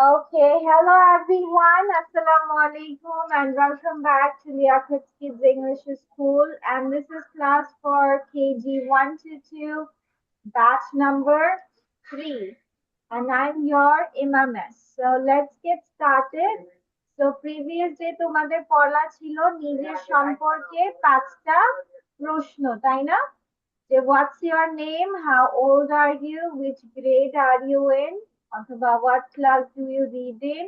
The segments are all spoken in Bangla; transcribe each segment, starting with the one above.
Okay, hello everyone. Assalamu alaikum and welcome back to Liaquat Kids English School. And this is class for KG 1 to 2, batch number 3. And I'm your Imames. So let's get started. So previous day তোমাদের পড়া ছিল নিজের সম্পর্কে 5টা প্রশ্ন, তাই না? যে what's your name, how old are you, which grade are you in, অথবা what class do you read in,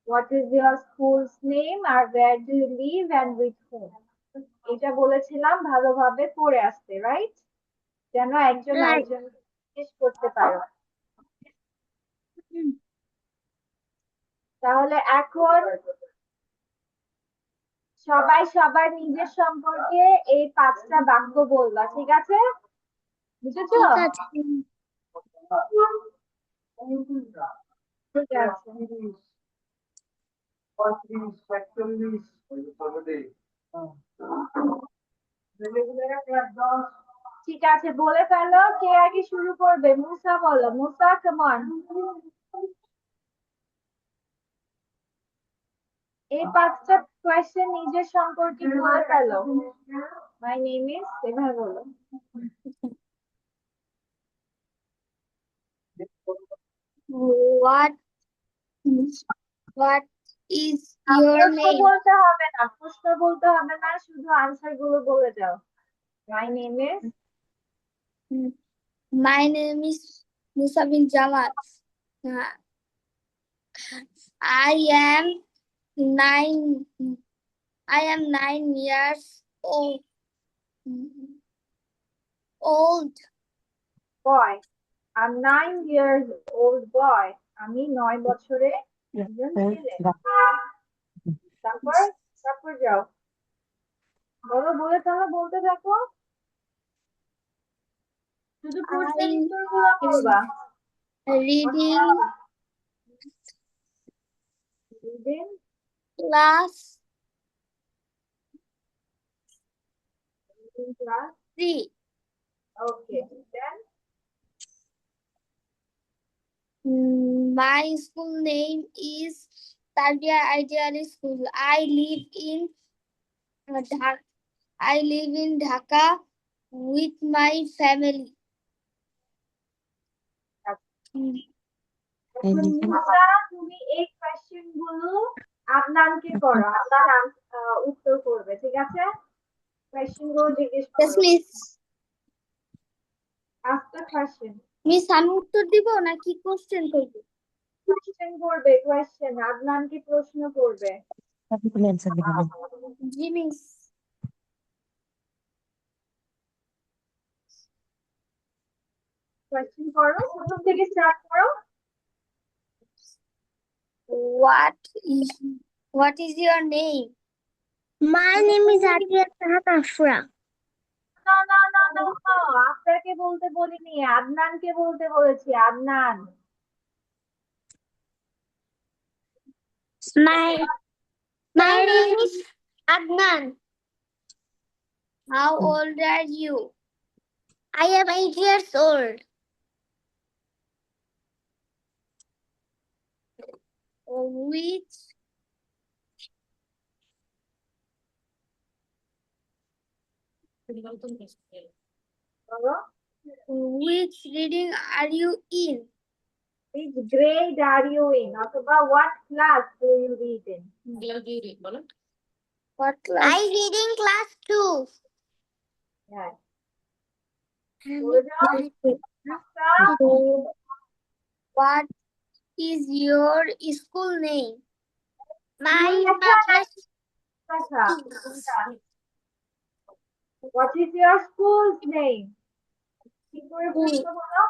what is your school's name, or where do you live and with whom. এটা বলেছিলাম ভালোভাবে পড়ে আসতে, রাইট? যেন একজন আরেকজন জিজ্ঞেস করতে পারো। তাহলে এখন সবাই সবার নিজের সম্পর্কে এই 5টা বাক্য বলবা, ঠিক আছে? বুঝেছো? ঠিক আছে। ঠিক আছে, বলে ফেলো। কে আগে শুরু করবে? মুসা বলো। মুসা, কাম অন। এই 5টা কোয়েশ্চেন নিজের সম্পর্কে বলে ফেলো। মাই নেম ইজ, এভাবে বলো। What is your প্রশ্ন name? বলতে হবে না, প্রশ্ন বলতে হবে না, শুধু আনসার গুলো বলে যাও। My name is, My name is Musa bin Jamal. I am 9 years old. boy. I'm 9 years old boy. আমি 9 বছরে একজন ছেলে। তারপর তারপর যাও, বলো, বলে ফেলো, বলতে থাকো। শুধু প্রশ্নের উত্তরগুলো বলবা। Reading class 3. Okay. Then My school name is Tarbia Ideal School. I live in Dhaka with my family. মুসা, তুমি এই কোয়েশ্চেন গুলো আদনানকে করো। আদনান উত্তর করবে, ঠিক আছে? কোয়েশ্চেন গুলো জিজ্ঞেস Yes, করো। miss. After question. মিস আমি উত্তর দিব নাকি কোশ্চেন করব? কোয়েশ্চেন করবে, কোয়েশ্চেন। আদনানকে প্রশ্ন করবে। জি মিস। কোয়েশ্চেন করো, প্রথম থেকে স্টার্ট করো। What is your name? My name is Atia Sahat Afra. না না না না, আফরাকে বলতে বলিনি, আদনানকে বলতে বলেছি। Adnan. My name is Adnan. How old are you? I am 8 years old. Which বলো, which reading are you in? which grade are you in, অথবা what class do you read in? What class? I read in class 2. হ্যাঁ, বলে যাও। What is your school name? My আচ্ছা, what is your school's name? কি করে বলতে বলো?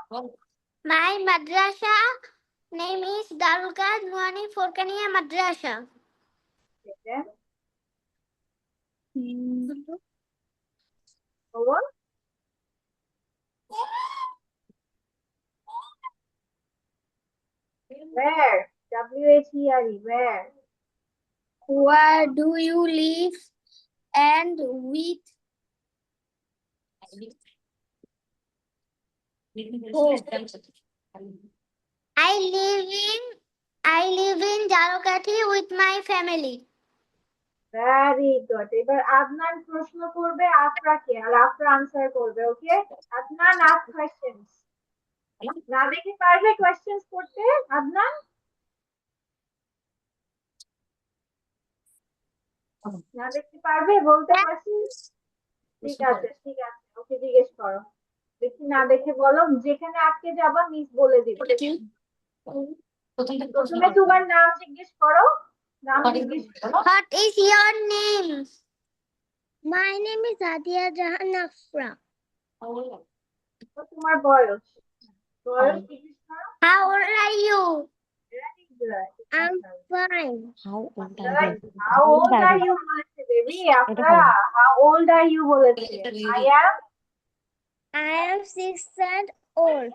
My madrasa name is Daruka Nuani Forkaniya Madrasa. বলো। Where? W-H-E-R-E, where? Where do you live and with whom? I live in I live in Jalokati with my family. Very good. এবার আদনান প্রশ্ন করবে আফরাকে, আর আফরা আনসার করবে। ওকে, আদনান আস্ক কোয়েশ্চেন্স। না দেখে পারবে কোয়েশ্চেন্স করতে আদনান? না দেখতে পারবে বলতে কোয়েশ্চেন্স? ঠিক আছে ঠিক আছে, ওকে জিজ্ঞেস করো। দেখি না দেখে বলো, যেখানে আটকে যাবা মিস বলে দিবে। প্রথমে তোমার নাম জিজ্ঞেস করো, নাম জিজ্ঞেস করো। What is your name? My name is Adia Jahan Afra. তোমার বয়স, বয়স জিজ্ঞেস করো। How old are you? Very good. I'm fine. How old are Good. you? How old are you বলেছে baby Afra? How old are you বলেছে? I am 6 years old.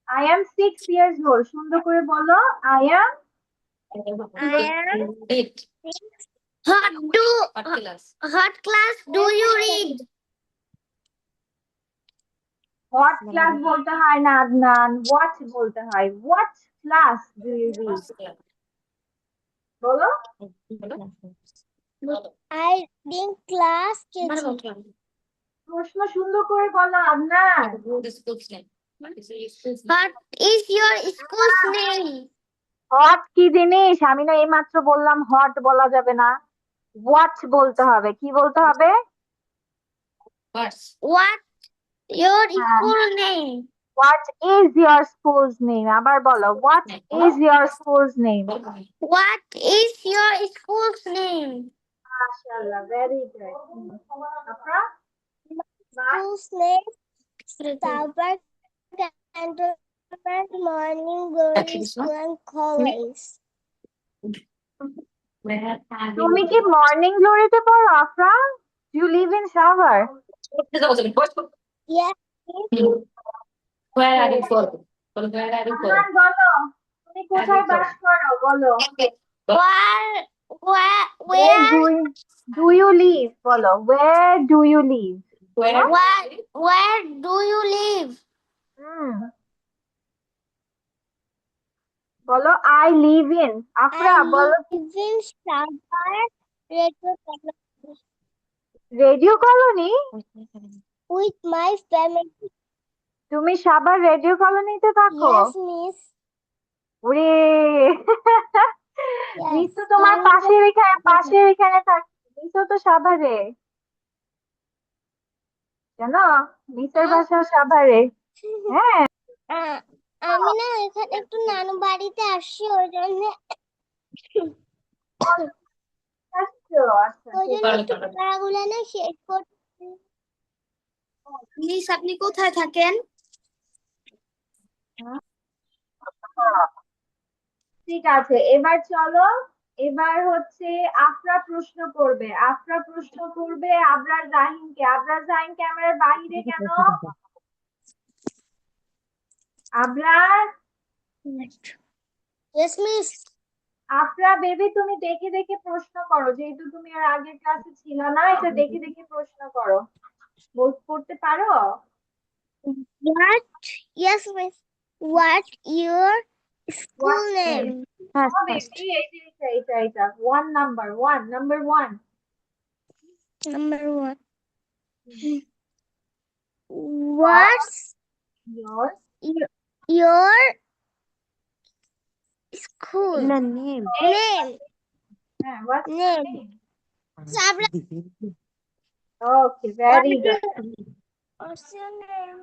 I am 6 years old. সুন্দর করে বলো, I am I am 6. What class do you read? what class বলতে হয় না আদনান, what বলতে হয়। What class do you read? বলো। I in class KG. প্রশ্ন সুন্দর করে বলো Adnan. What is your school's name? Hot কি জিনিস? আমি না এইমাত্র বললাম হট বলা যাবে না, what বলতে হবে। কি বলতে হবে? What your school name? What is your school's name? আবার বলো, what is your school's name? What is your school's name? মাশাআল্লাহ, very good. Afra? School's name Sabar Cantonment Morning Glory School and College. তুমি কি মর্নিং গ্লোরিতে পড়ো Afra? You live in Savar? Yes. Where are you from? Where are you Adnan from? বলো, তুমি কোথায় বাস করো বলো। Where Where do you live বলো, where do you live? where do you live? বলো I live in। Afra I বলো, live in Sabar Radio Colony radio colony? with my family. তুমি সাভার রেডিও কলোনিতে থাকো? Yes, miss. ওরে Yes. মিস তো তোমার পাশের এখানে থাকে, মিসও তো সাভারে, জানো? মিসের বাসা সাভারে। হ্যাঁ, আমি না এখানে একটু নানু বাড়িতে আসছি, ওই জন্য আসছো? আচ্ছা ওই জন্য একটু পড়াগুলো না শেষ করছি। মিস আপনি কোথায় থাকেন? ঠিক আছে, এবার চলো, এবার হচ্ছে আফরা প্রশ্ন করবে। আবরার জাহিনকে। আবরার জাহিন ক্যামেরার বাইরে কেন? Abrar? Yes, miss. Afra baby, তুমি দেখে দেখে প্রশ্ন করো, যেহেতু তুমি আর আগের ক্লাসে ছিল না, এটা দেখে দেখে প্রশ্ন করো। করতে পারো? What? Yes, miss. What your school What name? Baby, এইটা 1 number 1 number 1 Number 1. What's your your school name. name? what's your Name. name? Sabra. Okay, very good. What's your name?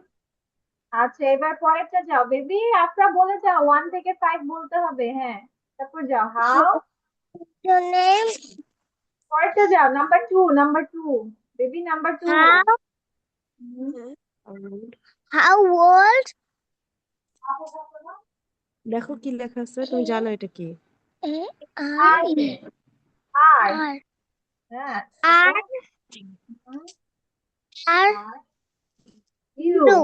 আচ্ছা, এবার পরেরটা যাও বেবি। আফরা বলে যাও, 1 থেকে 5 বলতে হবে। হ্যাঁ, তারপর যাও হাউ। Your name? পরেরটা যাও, number 2 baby, number 2। How old? দেখো কি লেখা আছে, তুমি জানো এটা কি? Are you? আর Are হ্যাঁ, are you you?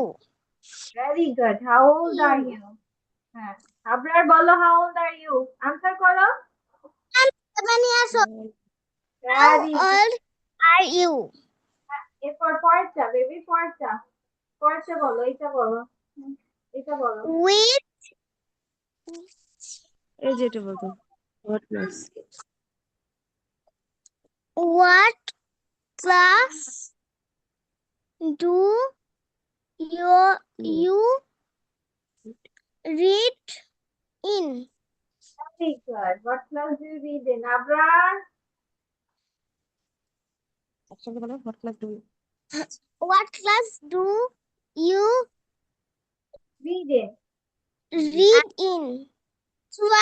very good. How old are you? হ্যাঁ, আবরার বলো, how old are you? Answer করো। 7 years old. How Very good. old are you? এরপর পরেরটা বেবি, পরেরটা বলো, এটা বলো। With এই যেটা বলতো what class What class do you read in? Very good. What class do you read in? Abrar? একসঙ্গে বলো what class do What class do you Read in. read in?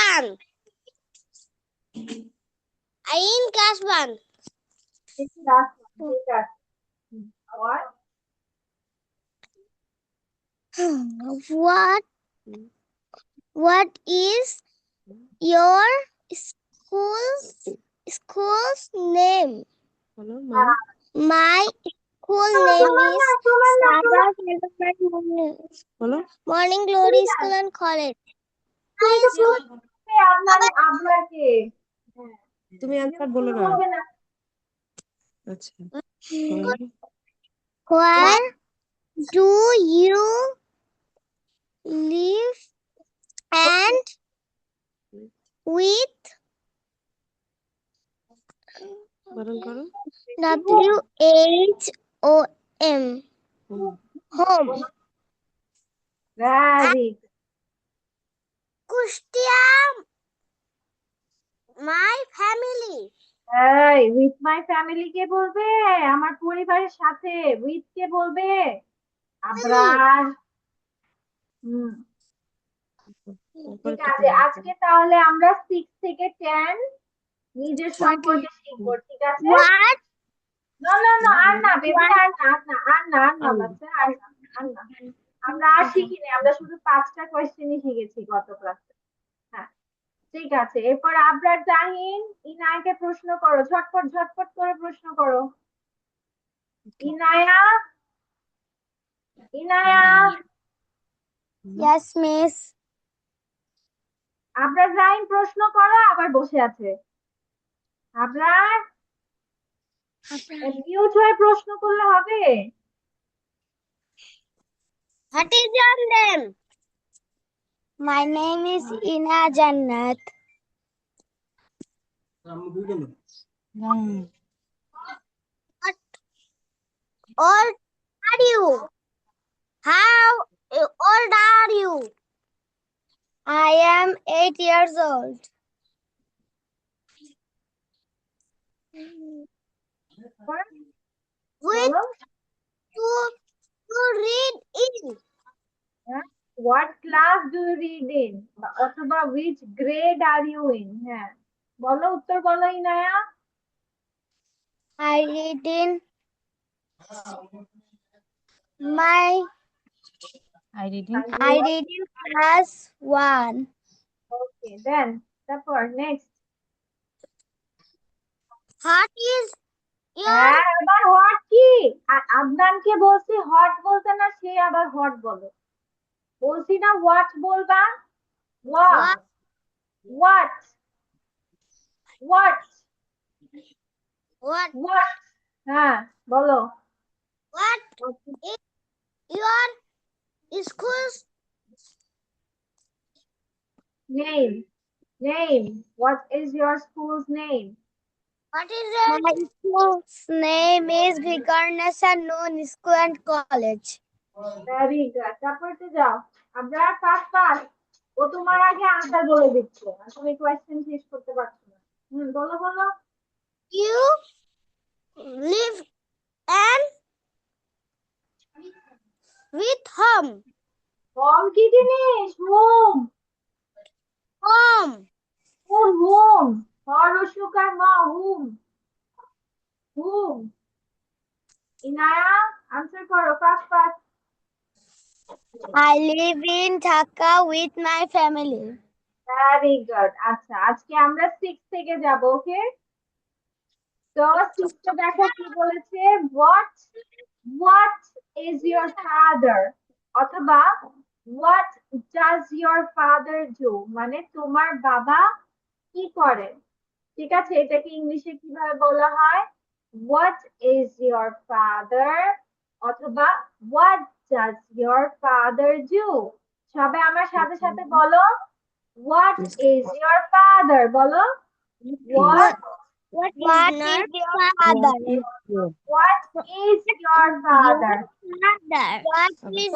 One. I in class 1. In class one. ঠিক আছে। What? What is your school's name? বলো মা My school name is Sarah বলো Morning Glory School and College. তুমি তো বলবে আবরারকে। হ্যাঁ। তুমি অ্যান্সার বলো না বলবে না। আচ্ছা Where do you live and with বারণ করো WHOM home? Very good. Kustia my family. এই with my family কে বলবে? আমার পরিবারের সাথে with কে বলবে? আবরার। ঠিক আছে, আজকে তাহলে আমরা 6 থেকে 10 নিজের সম্পর্কে শিখবো, ঠিক আছে? What? না না না, আর না বেবি, আর না বাচ্চা, আর না। আমরা আর শিখিনি, আমরা শুধু 5টা কোয়েশ্চেনই শিখেছি গত ক্লাসে। হ্যাঁ, ঠিক আছে। এরপর আবরার, জাহিন, ইনায়াকে প্রশ্ন করো, ঝটপট করে প্রশ্ন করো। ইনায়া। Yes, miss. আবরার, জাহিন প্রশ্ন করো, আবার বসে আছে। আবরার, মিউট হয়ে প্রশ্ন করলে হবে? What is your name? My name is Ina Jannat. What old are you? How old are you? I am 8 years old. Which বলো। school you read in? What class do you read in? অথবা which grade are you in? হ্যাঁ, বলো, উত্তর বলো Inaya. I read in my I reading. I read in class 1. Okay, then তারপর next. What is your হ্যাঁ, আবার হট কি? আদনানকে বলছি হট বলতে, না সে আবার হট বলে। বলছি না হোয়াট বলবা? What? What what what what হ্যাঁ, বলো। what is your school's Name. What is your school's name? What is your My school's name is Vikarnasa Noon School and College. Very good. তারপরে যাও। আমরা পাস। ও তোমার আগে আনসার বলে দিচ্ছে, আসলে কোয়েশ্চেন শেষ করতে পারছো না। বলো। You live and with whom? Home কি জিনিস? হোম। Home. হোম। হরসুকার মা, হুম। ইনায়া, আনসার করো fast. I live in Dhaka with my family. Very good. আচ্ছা, আজকে আমরা 6 থেকে যাব, ওকে? তো 6 দেখো কি বলেছে, what is your father, অথবা what does your father do, মানে তোমার বাবা কি করে। ঠিক আছে, এটাকে ইংলিশে কিভাবে বলা হয়? what is your father অথবা what does your father do। সবাই আমার সাথে বলো, What is your father? বলো। What What is your father? What is your father?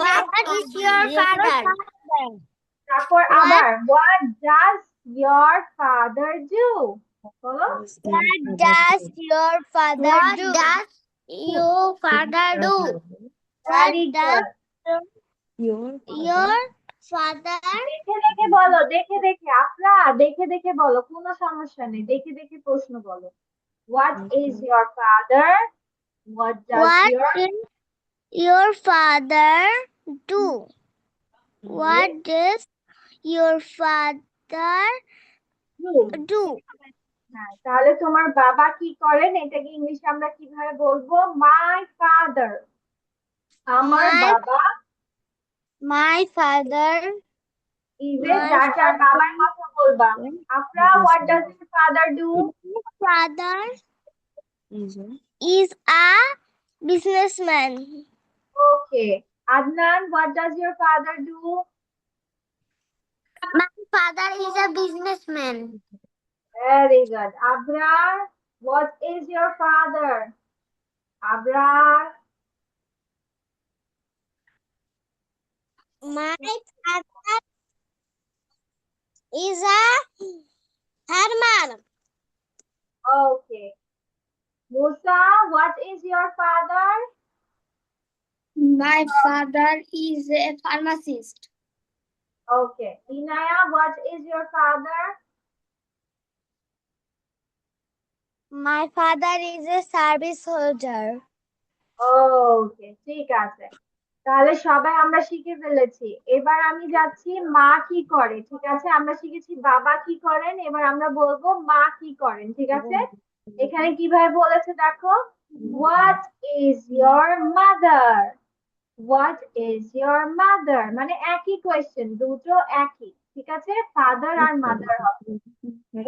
What is your father? তারপর আবার what does your father do? বলো। What does your father do? your father do? Very good. Your Your father দেখে দেখে বলো, দেখে দেখে আপরা দেখে দেখে বলো, কোনো সমস্যা নেই, দেখে দেখে প্রশ্ন বলো। What is your father? What does What your does your father do? What does your father do? do? হ্যাঁ, তাহলে তোমার বাবা কি করেন এটাকে ইংলিশে আমরা কিভাবে বলবো? My father. আমার My- বাবা My father is My যার যার বাবার কথা বলবা। আপরা what does your father do? father is is a businessman. Okay. Adnan, what does your father do? My father is a businessman. Very good. Abrar, what is your father? Abrar. My father is a farmer. Okay. Musa, what is your father? My father is a pharmacist. Okay. Inaya, what is your father? My father is a service soldier. Okay, ঠিক আছে। তাহলে সবাই আমরা শিখে ফেলেছি। এবার আমি যাচ্ছি মা কি করে, ঠিক আছে? আমরা শিখেছি বাবা কি করেন, এবার আমরা বলবো মা কি করেন, ঠিক আছে? এখানে কিভাবে বলেছে দেখো, what is your mother? What is your mother? মানে একই কোয়েশ্চেন, দুটো একই, ঠিক আছে? ফাদার আর মাদার হবে।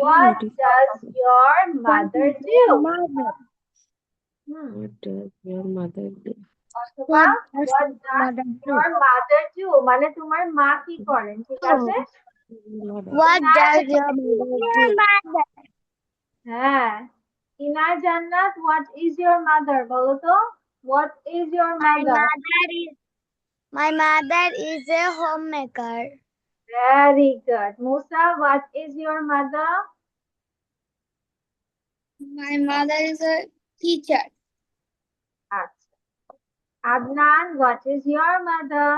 What does your mother do? What does your mother do? অথবা what does your mother do? মানে তোমার মা কি করেন, ঠিক আছে? What does your mother do? হ্যাঁ, ইনার জান্নাত, what is your mother? বলো তো, what is your mother? My mother is a homemaker. Very good. Musa, what is your mother? My mother is a teacher. আচ্ছা। Adnan, what is your mother?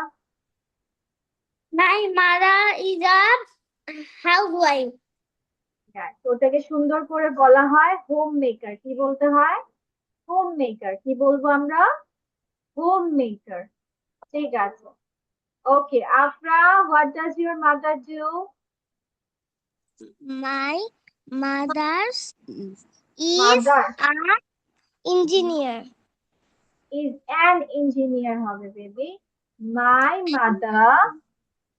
My mother is a housewife. Yes, ওটাকে সুন্দর করে বলা হয় হোম মেকার। কি বলতে হয়? Home maker. কি বলবো আমরা? Home maker. ঠিক আছে। Okay, Afra, what does your mother do? My mother is Mother an engineer. is an engineer হবে baby. My mother,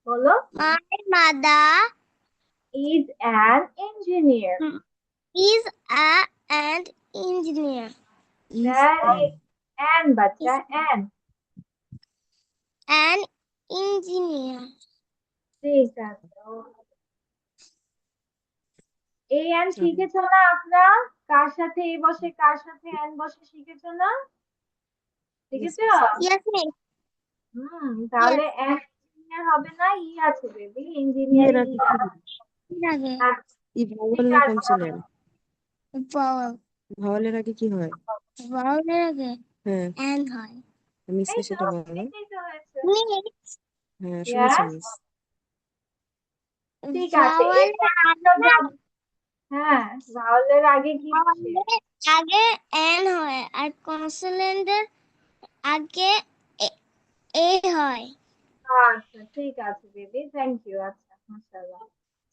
বলো, My mother is an engineer. is an engineer. Very an বাচ্চা an। An engineer. ঠিক আছে। এই অ্যান শিখেছো না আপনারা? কার সাথে এ বসে কার সাথে অ্যান বসে শিখেছো না? শিখেছো? Yes, miss. তাহলে অ্যান ইঞ্জিনিয়ার হবে না, ই আছে বেবি, ইঞ্জিনিয়ারিং আগে ভাওয়াল না কনসোনেন্ট? vowel. ভাওয়ালের আগে কি হয়? Vowel এর আগে হ্যাঁ, and হয়। মিসকে সেটা বলো। এটাই তো হয়েছে। Miss, হ্যাঁ, Yes? শুনেছি মিস। ঠিক আছে। vowel এরপর আমরা হ্যাঁ, ভাওয়ালের আগে কি বসে? আগে n হয় আর consonant এর আগে a হয়। আচ্ছা, ঠিক আছে বেবি, থ্যাংক ইউ। আচ্ছা, মাশাআল্লাহ।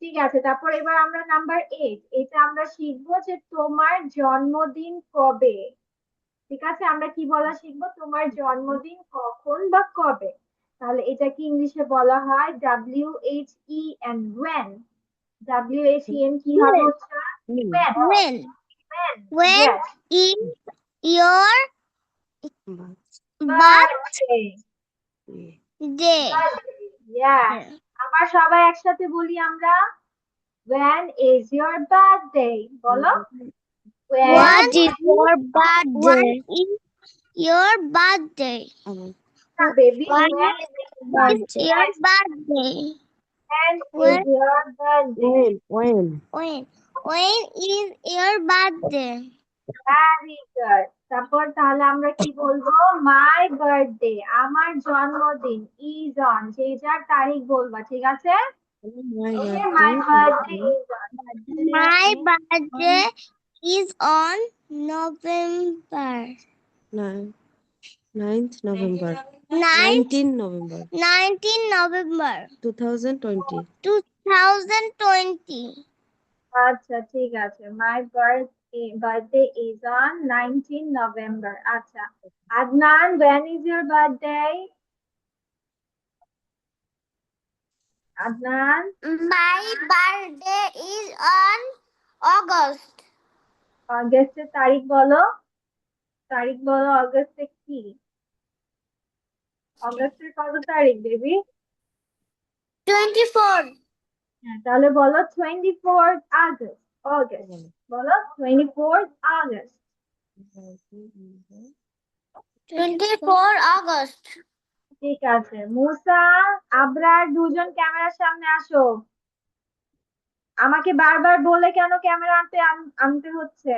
ঠিক আছে, তারপর এবার আমরা নাম্বার 8, এটা আমরা শিখবো যে তোমার জন্মদিন কবে। ঠিক আছে, আমরা কি বলা শিখবো? তোমার জন্মদিন কখন বা কবে। তাহলে এটা কি ইংলিশে বলা হয় WHEN, when। WHEN কি হবে হচ্ছে when। When When, yes, is your birthday, day? yes। আবার সবাই একসাথে বলি আমরা, when is your birthday? বলো, when What is your birthday? What is your birthday? আমার না baby, What when is is your birthday? when When? is your birthday? when When is your birthday? Very good. তারপর তাহলে আমরা কি বলবো? My birthday, আমার জন্মদিন, is on, যে যার তারিখ বলবা, ঠিক আছে? my Okay, my birthday is on. My birthday is on November 9th November 9th, 19 November 19 November 2020 2020. আচ্ছা ঠিক আছে, my birthday is on 19 November. আচ্ছা, Adnan, when is your birthday? Adnan, My birthday is on August. অগস্টের তারিখ বলো, তারিখ বলো, অগস্টে কি, অগস্টের কত তারিখ বেবি? 24. হ্যাঁ, তাহলে বলো 24th August. অগস্ট বলো, 24th August. 24 August. ঠিক আছে, মুসা, আবরার, দুজন ক্যামেরার সামনে আসো। আমাকে বারবার বলে কেন ক্যামেরা আনতে হচ্ছে?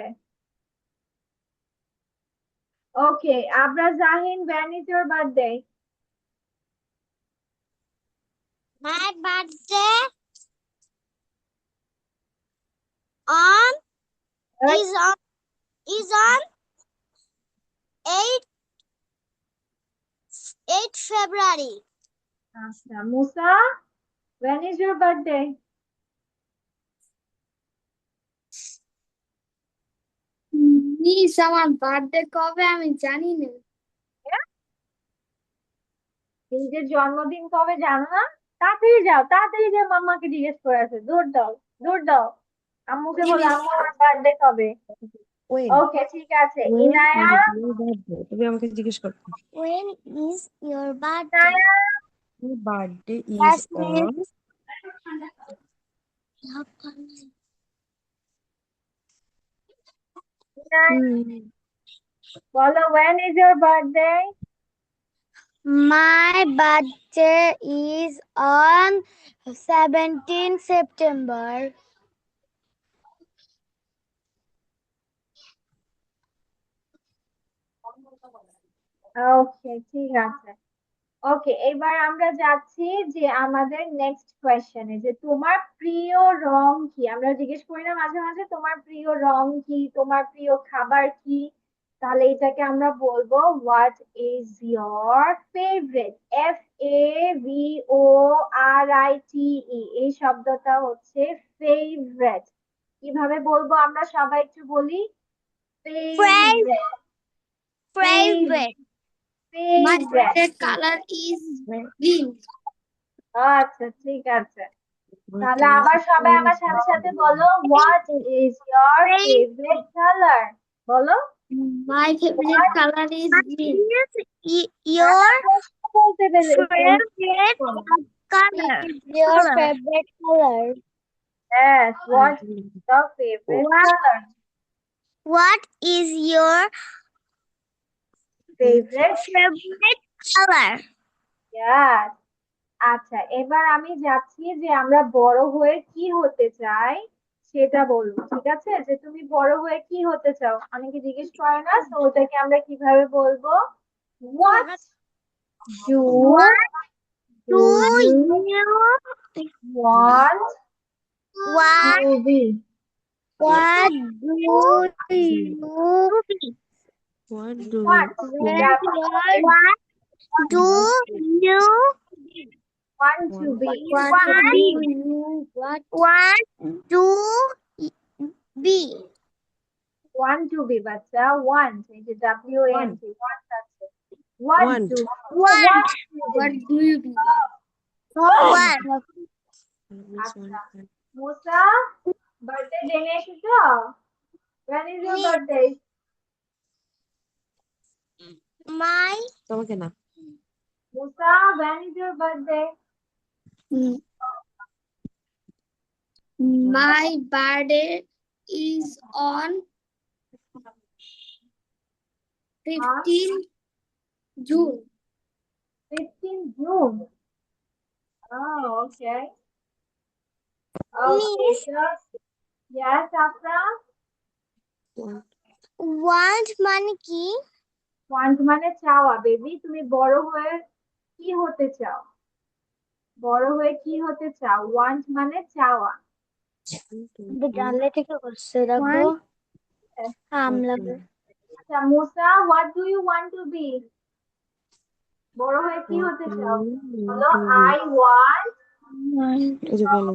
ওকে, Abrar Jahin, when is your birthday? My birthday on is on 8 February. আচ্ছা, মুসা, when is your birthday? Miss আমার বার্থডে কবে আমি জানি না। নিজের জন্মদিন কবে জানো না? তাড়াতাড়ি যাও, তাড়াতাড়ি যে মাম্মাকে জিজ্ঞেস করে আসো, দৌড় দাও, দৌড় দাও, আম্মুকে বলো আম্মু আমার বার্থডে কবে। when ওকে ঠিক আছে, when Inaya, is your birthday তুমি আমাকে জিজ্ঞেস করতে When is your birthday? Inaya, your birthday is Yes, on miss. Inaya, বলো when is your birthday? My birthday is on 17 September. ওকে ঠিক আছে। ওকে, এবার আমরা যাচ্ছি যে আমাদের নেক্সট কোয়েশ্চেনে, যে তোমার প্রিয় রং কি। আমরা জিজ্ঞেস করি না মাঝে মাঝে, তোমার প্রিয় রং কি, তোমার প্রিয় খাবার কি? তাহলে এটাকে আমরা বলবো what is your favourite, FAVORITE, এই শব্দটা হচ্ছে ফেভারিট। কিভাবে বলবো আমরা সবাই একটু বলি, favourite, Favorite. My favourite. favorite color is green. আচ্ছা ঠিক আছে, তাহলে আবার সবাই আমার সাথে সাথে বলো, what is your favourite colour? বলো, My favorite color is green. Your বলতে favorite color. Your favorite color. Yes, what is your favorite color? What is your Favorite? favorite color? Yes. আচ্ছা, এবার আমি যাচ্ছি যে আমরা বড় হয়ে কি হতে চাই সেটা বলবো, ঠিক আছে? যে তুমি বড় হয়ে কি হতে চাও, অনেকে জিজ্ঞেস করে না, তো ওটাকে আমরা কিভাবে বলবো? What do Do you you want want? to be? What do you what do What? Yeah, What do you want to be. What want to be? Want to be, বাচ্চা, want, এই যে WANT, want আছে। Want Want. to. Want. what do you be? What? আচ্ছা, মুসা, বার্থডে জেনে এসেছো? When is your birthday? My তোমাকে না মুসা, when is your birthday? My birthday is on 15 June. 15 June. Oh, okay. Okay, so yes, Afra. Want মানে কি? Want মানে চাওয়া বেবি, তুমি বড় হয়ে কি হতে চাও? বড় হয়ে কি হতে চাও? Want মানে চাওয়া। জানলে থেকে করছে দেখো আমলা আচ্ছা, মুসা, what do you want to be? বড় হয়ে কি হতে চাও? বলো, I want এই যে বলো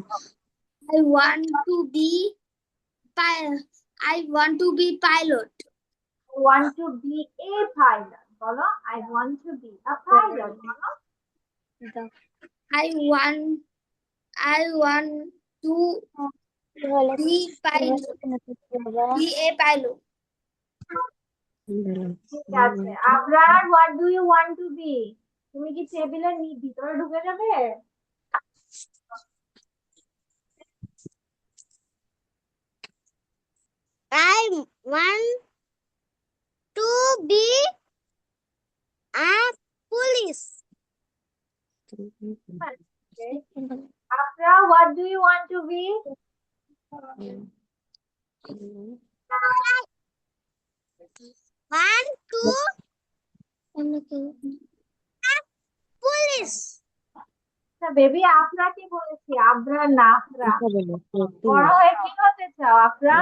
I want to be I want to be pilot. a pilot. বলো, I want to be a pilot. বলো, I want to be pilot. Be a pilot. ঠিক আছে। Abrar, what do you want to be? তুমি কি টেবিলের ভিতরে ঢুকে যাবে? I want to be a police. Okay. Afra, what do you want to be? Want to police. Baby, Afra কি বলেছি? আবরা না, আফরা। বলো বড় হয়ে কি হতে চাও Afra?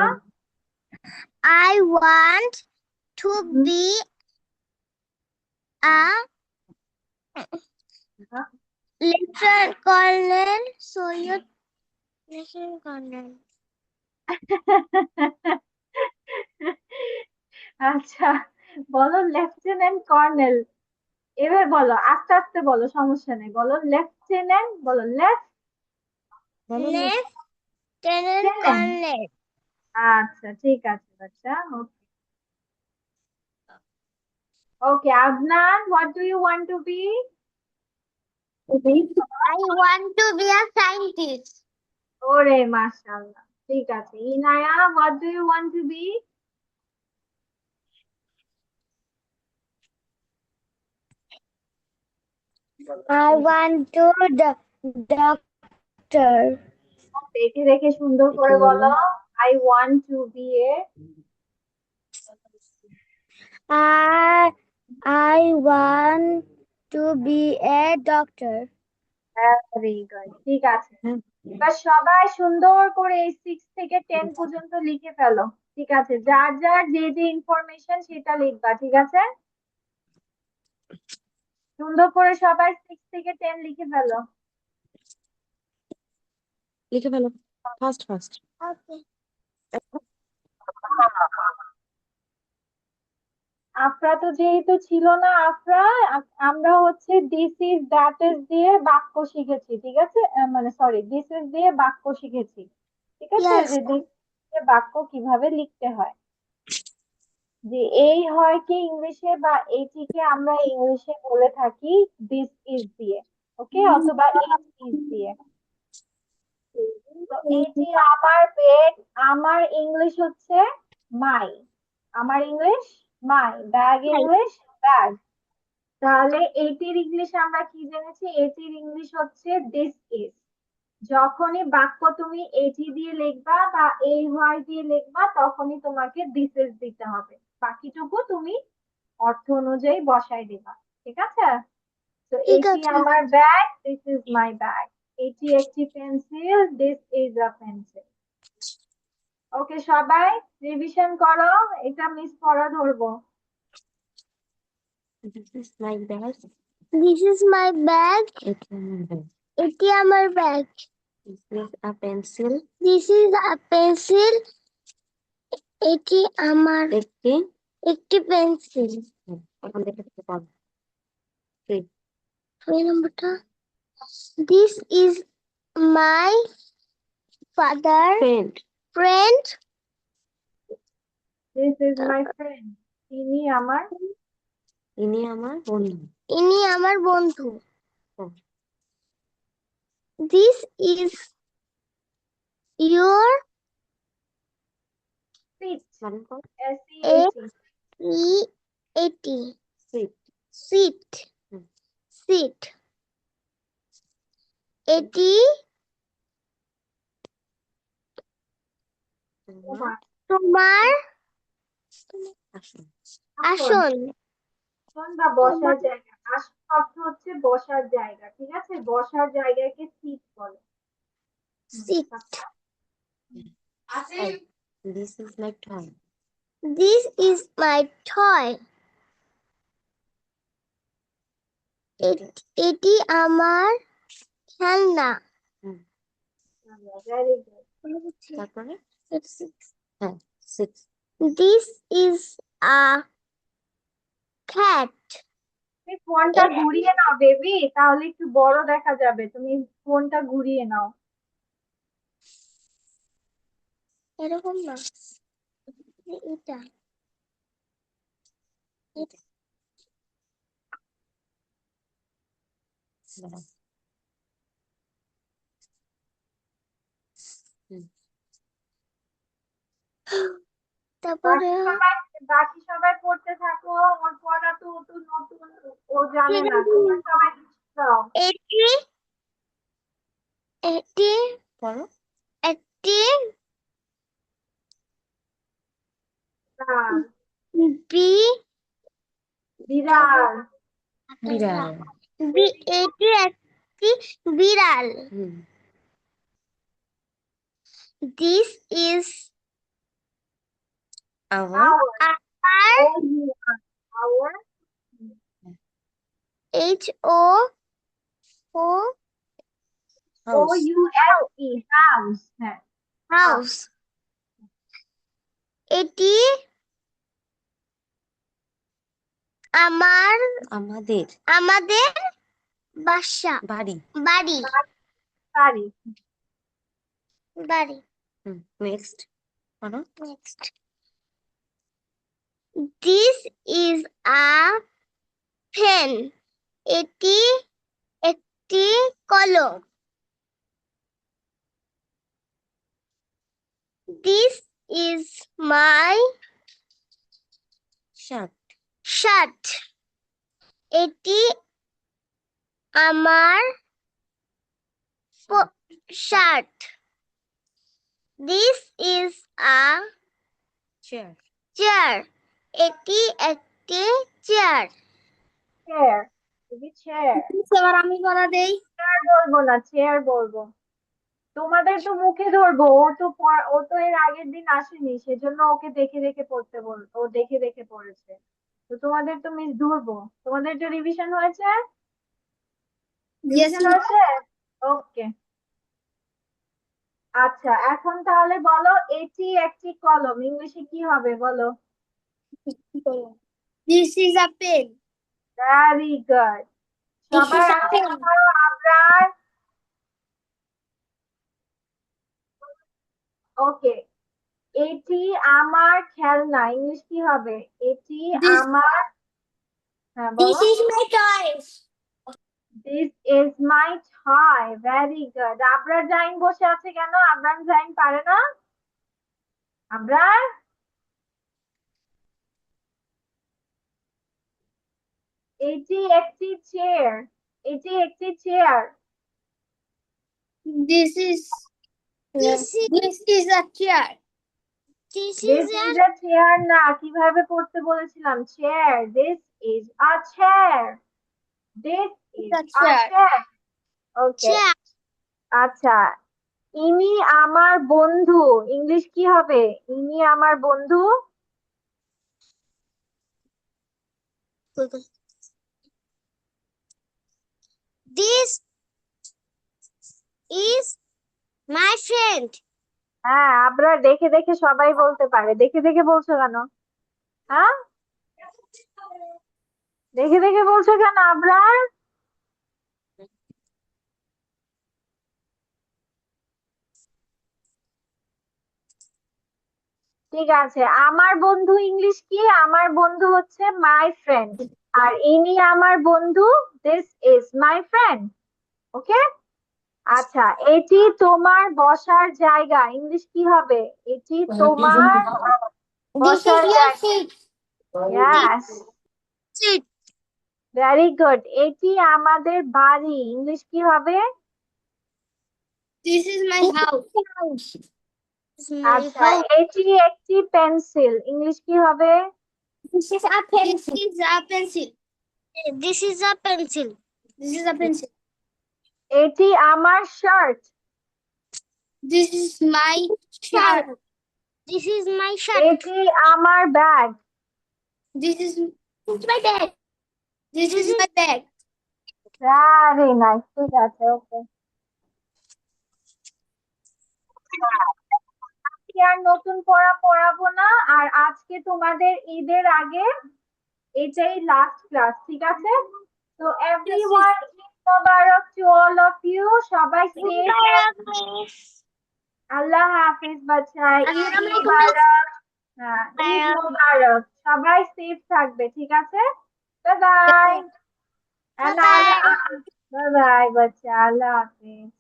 I want to be a Lieutenant Colonel Soyuz. Lieutenant Colonel. আচ্ছা, বলো লেফটেন্যান্ট কর্নেল। এবার বলো, আস্তে আস্তে বলো, সমস্যা নেই। বলো লেফটেন্যান্ট, বলো Lieutenant Colonel. আচ্ছা, ঠিক আছে বাচ্চা। ওকে ওকে, Adnan, what do you want to be? I want to be a scientist. ওরে মাশাআল্লাহ, ঠিক আছে। Inaya, what do you want to be? I want to doctor. দেখে দেখে সুন্দর করে বলো, I want to be a I want to be a doctor. Very good, ঠিক আছে। এবার সবাই সুন্দর করে এই 6 থেকে 10 পর্যন্ত লিখে ফেলো। ঠিক আছে, যার যার যে যে ইনফরমেশন সেটা লিখবা। ঠিক আছে, সুন্দর করে সবাই 6 থেকে 10 লিখে ফেলো। লিখে ফেলো ফাস্ট ফাস্ট Okay. আফরা তো যেহেতু ছিল না, আফরা, আমরা হচ্ছে দিস ইজ দ্যাট ইজ দিয়ে বাক্য শিখেছি। ঠিক আছে, মানে সরি, দিস ইজ দিয়ে বাক্য শিখেছি। ঠিক আছে, Yes. যে this দিয়ে বাক্য কিভাবে লিখতে হয়। যে এই হয় কি ইংলিশে, বা এইটিকে আমরা ইংলিশে বলে থাকি দিস ইজ দিয়ে, ওকে, অথবা ইট ইজ দিয়ে। তো এটি আমার বেড, আমার ইংলিশ হচ্ছে মাই, আমার ইংলিশ মাই, ব্যাগ ইংলিশ ব্যাগ। তাহলে এটির ইংলিশ আমরা কি জেনেছি? এটির ইংলিশ হচ্ছে দিস ইজ। যখনই বাক্য তুমি এটি দিয়ে লিখবা বা এই হয় দিয়ে লিখবা, তখনই তোমাকে দিস ইজ দিতে হবে। বাকিটুকু তুমি অর্থ অনুযায়ী বসাই দিবা। ঠিক আছে, তো ঠিক এটি আছে। আমার bag, this is my bag. এটি একটি pencil, this is a pencil. Okay, সবাই রিভিশন করো, এটা মিস করা ধরবো। This is my bag This is my bag. এটি আমার bag. This is a pencil This is a pencil. এটি আমার একটি পেন্সিল। এখন দেখে পড়ো ওই নম্বরটা। This is my father friend. This is my friend, ইনি আমার বন্ধু ইনি আমার বন্ধু। হুম। This is your Seat. বানান করো। SEAT. Sit. seat হুম। seat এটি তোমার তোমার আসন। আসন আসন বা বসার জায়গা। আসন অর্থ হচ্ছে বসার জায়গা, ঠিক আছে? বসার জায়গাকে সিট বলে। seat Hey, this is my toy. this is my toy এটি আমার খেলনা ভেরি গুড। তারপরে হ্যাঁ 6 this is a cat তুমি ফোনটা ঘুরিয়ে নাও বেবি, তাহলে একটু বড় দেখা যাবে। তুমি ফোনটা ঘুরিয়ে নাও। এরকম না এটা দাঁড়াও। হুম, তারপরে বাকি সবাই পড়তে থাকো। ওর পড়া তো ও তো নতুন, ও জানে না। তোমরা সবাই দাও। এটি এটি পড়ো। একটি বিড়াল। বি বিড়াল। বিড়াল। এটি একটি বিড়াল হুম, this is our Our. our Our. HO O house. OUSE. House. হ্যাঁ। house এটি আমাদের আমাদের বাসা বাড়ি। বাড়ি বাড়ি। বাড়ি হুম, নেক্সট পড়ো। next this is a pen এটি একটি কলম this is my shirt. shirt এটি আমার shirt this is a chair. chair এটি একটি চেয়ার চেয়ার। চেয়ার। এবার আমি বলা দেই। চেয়ার বলবো না, চেয়ার বলবো। তোমাদের তো মুখে ধরবো। ও তো এর আগের দিন আসেনি, সেজন্য ওকে দেখে দেখে পড়তে বলবো। ও দেখে দেখে পড়েছে। তো তোমাদের তো মিস ধরবো। তোমাদের তো রিভিশন হয়েছে? রিভিশন হয়েছে? ওকে। আচ্ছা, এখন তাহলে বলো, এটি একটি কলম ইংলিশে কি হবে বলো? This is a pen. Very good. সবাই is a আনসার pen. করো। আবরার। ওকে। এটি আমার খেলনা ইংলিশ কি হবে? এটি This- আমার, হ্যাঁ This বলো। is my toys. This is my toy. Very good. Abrar Zain বসে আছে কেন? আবরার জাইন পারে না? আবরার। এটি একটি চেয়ার। এটি একটি chair. This is This this is a chair. this This is is a chair না, কিভাবে পড়তে বলেছিলাম? Chair. This is a chair. This is a a chair. chair. Okay. chair আচ্ছা, ইনি আমার বন্ধু ইংলিশ কি হবে? ইনি আমার বন্ধু। this is my friend হ্যাঁ, আমরা দেখে দেখে সবাই বলতে পারে। দেখে দেখে বলছো কেন? হ্যাঁ, দেখে দেখে বলছো কেন আবরার? ঠিক আছে, আমার বন্ধু ইংলিশ কি? আমার বন্ধু হচ্ছে মাই ফ্রেন্ড। আর ইনি আমার বন্ধু, দিস ইজ মাই ফ্রেন্ড। ওকে। আচ্ছা, এটি তোমার বসার জায়গা, ইংলিশ কি হবে? এটি তোমার This বসার is your জায়গা। seat. Yes, Sit. very good. এটি আমাদের বাড়ি, ইংলিশ কি হবে? This is my house. It's my আচ্ছা, house. এটি একটি পেন্সিল, ইংলিশ কি হবে? This is a pencil. This is a pencil. This is a pencil. This is a pencil. এটি আমার shirt, This is my shirt. This is my shirt. এটি আমার bag, This is my bag. This is my bag. Very nice, ঠিক আছে, ওকে। আর নতুন পড়া পড়াবো না, আর আজকে তোমাদের ঈদের আগে এটাই লাস্ট ক্লাস, ঠিক আছে? তো everyone, Eid Mubarak to all of you, সবাই সেফ। আল্লাহ হাফেজ বাচ্চা, ঈদ আসসালামু আলাইকুম। মোবারক। হ্যাঁ, ঈদ মোবারক, সবাই সেফ থাকবে, ঠিক আছে? Bye bye. বাই বাই বাচ্চা, আল্লাহ হাফেজ।